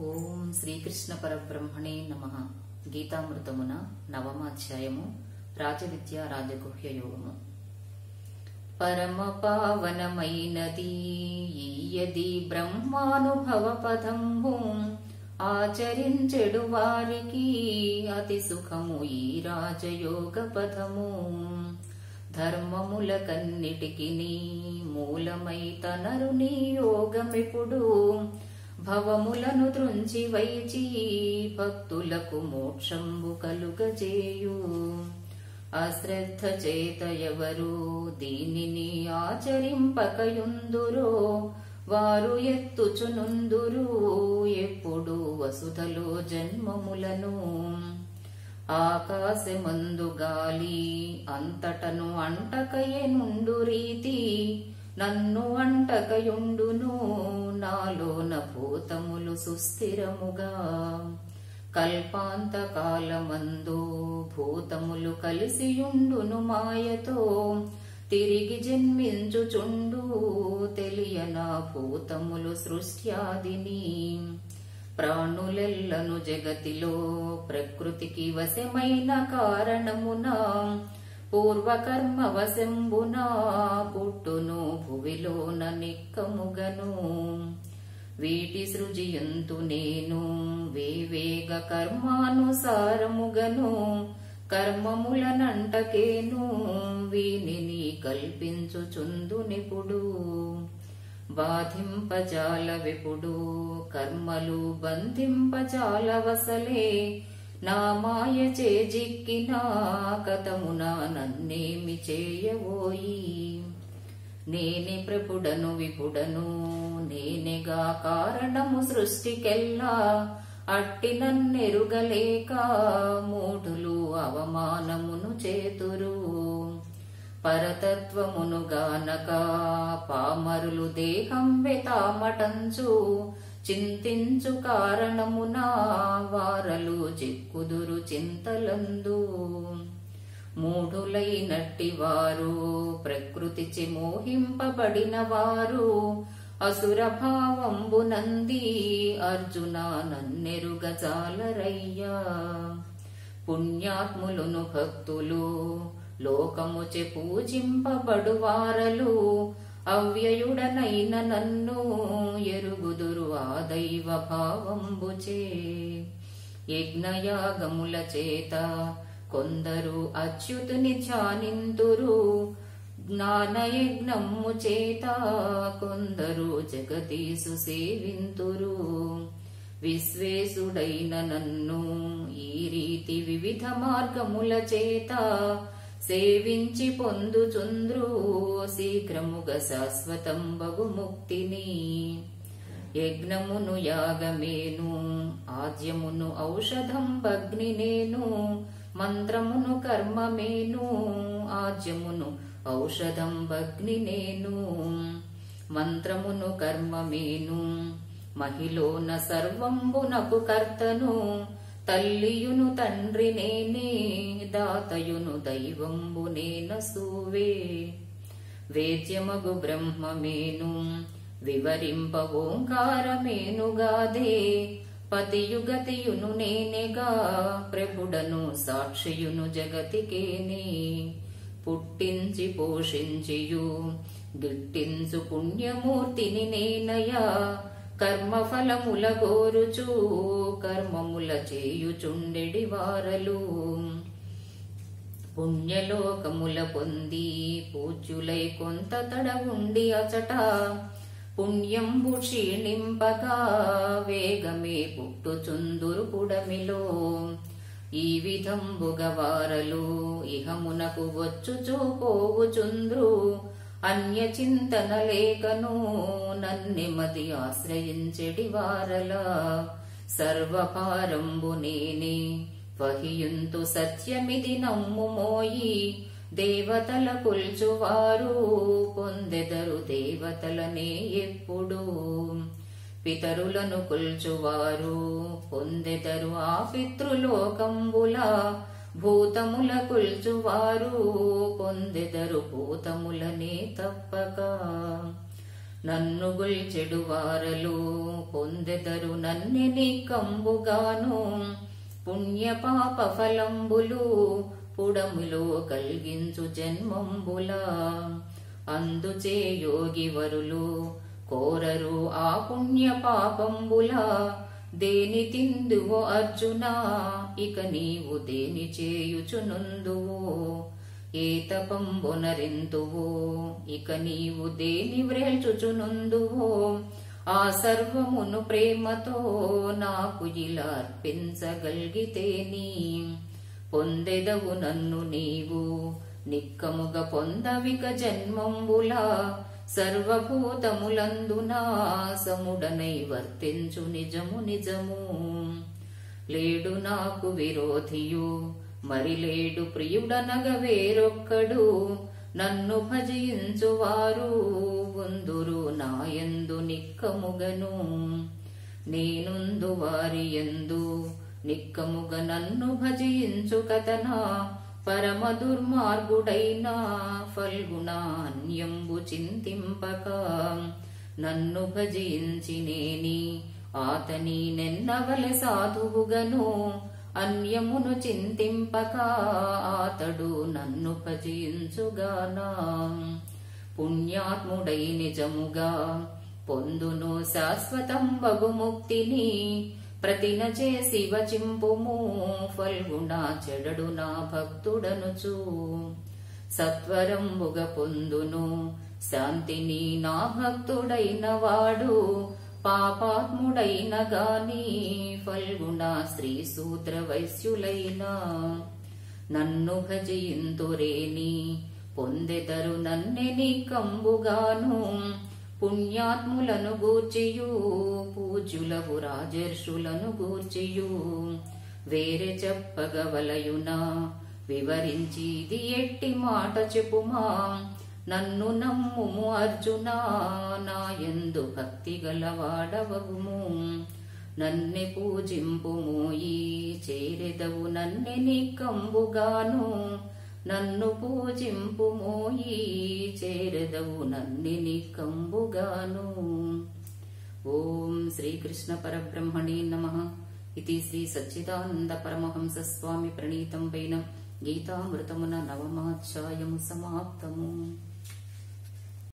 ఓం శ్రీకృష్ణ పరబ్రహ్మణే నమః. గీతామృతమున నవమాధ్యాయము రాజవిద్య రాజగుహ్య యోగము. పరమ పావనమైనది ఈయది బ్రహ్మానుభవ పదంబు, ఆచరించెడు వారికి అతి సుఖము ఈ రాజయోగ పదము. ధర్మములకన్నిటికి మూలమై తనరుని యోగమిప్పుడు, భవములను త్రుంచి వైచి భక్తులకు మోక్షంబు కలుగజేయు. అశ్రద్ధ చేత ఎవరు దీనిని ఆచరింపకయుందురో, వారు ఎత్తుచునుందురు ఎప్పుడు వసుధలో జన్మములను. ఆకాశమందు గాలి అంతటను అంటకయెనుండు రీతి, నన్ను అంటకయుండును నాలోన భూతములు సుస్థిరముగా. కల్పాంత కాలమందు భూతములు కలిసియుండును మాయతో, తిరిగి జన్మించుచుండు తెలియనా భూతములు సృష్ట్యాదిని. ప్రాణులెల్లను జగతిలో ప్రకృతికి వశమైన కారణమున, పూర్వకర్మ వశంబున పుట్టును భువిలోన నిక్కముగను. వీటి సృజియంతు నేను వేవేగ కర్మానుసారముగను, కర్మములనంటకేను వీనిని కల్పించుచుందునిపుడు. బాధింపజాల విపుడు కర్మలు బంధింపజాల వసలే, నా మాయ చేజిక్కిన కథమున నన్నేమి చేయవోయి. నేనే ప్రభుడను విపుడను నేనేగా కారణము సృష్టికెల్లా, అట్టి నన్నెరుగలేక మూఢులు అవమానమును చేతురు. పరతత్వమును గానక పామరులు దేహం వెతామటంచు, చింతించు కారణమున వారలు చిక్కుదురు చింతలందు. మూఢులైనట్టి వారు ప్రకృతిచి మోహింపబడిన వారు, అసుర భావంబునంది అర్జున నన్నెరుగజాలరయ్యా. పుణ్యాత్ములును భక్తులు లోకముచే పూజింపబడు వారలు, అవ్యయుడనైన నన్ను ఎరుగుదురు ఆ దైవ భావంబుచే. యజ్ఞయాగముల చేత కొందరు అచ్యుతుని ధ్యానింతురు, జ్ఞానయజ్ఞము చేత కొందరు జగదీసు సేవింతురు. విశ్వేశుడైన నన్ను ఈ రీతి వివిధ మార్గముల చేత సేవించి పొందుచుంద్రు శీఘ్రముగా శాశ్వతం బగు ముక్తిని. యజ్ఞమును యాగమేను ఆద్యమును ఔషధం భగ్నినేను, మంత్రమును కర్మమేను ఆద్యమును ఔషధం భగ్నినేను. మంత్రమును కర్మమేను మహిలోన సర్వంబునకు కర్తను, తల్లియును తండ్రి నేనే దాతయును దైవంబు నేనసూవే. వేద్యమగు బ్రహ్మమేను వివరింప ఓంకారమేనుగాదే, పతియుగతియును నేనేగా ప్రభుడను సాక్షియును జగతికేనే. పుట్టించి పోషించియు గిట్టించు పుణ్యమూర్తిని నేనయా, కర్మఫలముల గోరుచు కర్మముల చేయుచుండెడి వారలు. పుణ్యలోకముల పొంది పూజ్యులై కొంత తడవుండి అచట, పుణ్యంబు క్షీణింపగా వేగమే పుట్టుచుందురు పుడమిలో. ఈ విధంబుగ వారలు ఇహమునకు వచ్చుచూ పోవుచుంద్రు, అన్య చింతన లేకను నన్నెమది ఆశ్రయించెడి వారల. సర్వపారంబు నేనే వహియుంతు సత్యమిది నమ్ముమోయి, దేవతల కొల్చువారు పొందెదరు దేవతలనే ఎప్పుడు. పితరులను కొల్చువారు పొందెదరు ఆ పితృలోకంబుల, భూతముల కొల్చువారు పొందెదరు భూతములనే తప్పక. నన్ను గొల్చెడు వారలు పొందెదరు పొందెదరు నన్నె నిక్కంబుగాను పుణ్య పాప ఫలంబులు పుడములో కలిగించు జన్మంబులా అందుచే యోగి వరులు కోరరు ఆ పుణ్య పాపంబులా దేని తిందువో అర్జునా ఇక నీవు దేని చేయుచునుందువో ఏ తపంబొనరింతువో ఇక నీవు దేని వ్రేల్చుచునుందువో ఆ సర్వమును ప్రేమతో నాకు ఇలా అర్పించగలిగితేని పొందెదవు నన్ను నీవు నిక్కముగ పొందవిక జన్మంబులా సర్వభూతములందునా సముడనై వర్తించు నిజము నిజము లేడు నాకు విరోధియు మరి లేడు ప్రియుడనగ వేరొక్కడు నన్ను భజించువారు ఉందురు నాయందు నిక్కముగను నేనుందు వారి యందు నిక్కముగ నన్ను భజించు కథనా పరమ దుర్మార్గుడైన ఫల్గుణాన్యంబు చింతింపక నన్ను భజించినేని ఆతని నెన్నవలె సాధువుగను అన్యమును చింతింపక ఆతడు నన్ను భజించుగానా పుణ్యాత్ముడై నిజముగా పొందును శాశ్వతం బగుముక్తిని ప్రతిన చేసి వచింపుము ఫల్గుణ చెడడు నా భక్తుడనుచు సత్వరంబుగ పొందును శాంతిని నా భక్తుడైన వాడు పాపాత్ముడైన గాని ఫల్గుణ స్త్రీ శూద్ర వైశ్యులైన నన్ను భజింతురేని పొందెదరు నన్నె నిక్కంబుగాను పుణ్యాత్ములను గూర్చియు పూజ్యులగు రాజర్షులను గూర్చియు వేరే చెప్పగవలయునా వివరించిది ఎట్టి మాట చెప్పుమా నన్ను నమ్ముము అర్జునా నాయందు భక్తి గలవాడవగుము నన్నె పూజింపుమోయి చేరెదవు నన్నె నిక్కంబుగాను నన్ను పూజింపుమోయి చేరెదవు నన్నె నిక్కంబుగాను. ఓం శ్రీకృష్ణ పరబ్రహ్మణే నమః. ఇది శ్రీ సచ్చిదానంద పరమహంస స్వామి ప్రణీతం పైన గీతామృతమున 9వ అధ్యాయము సమాప్తము.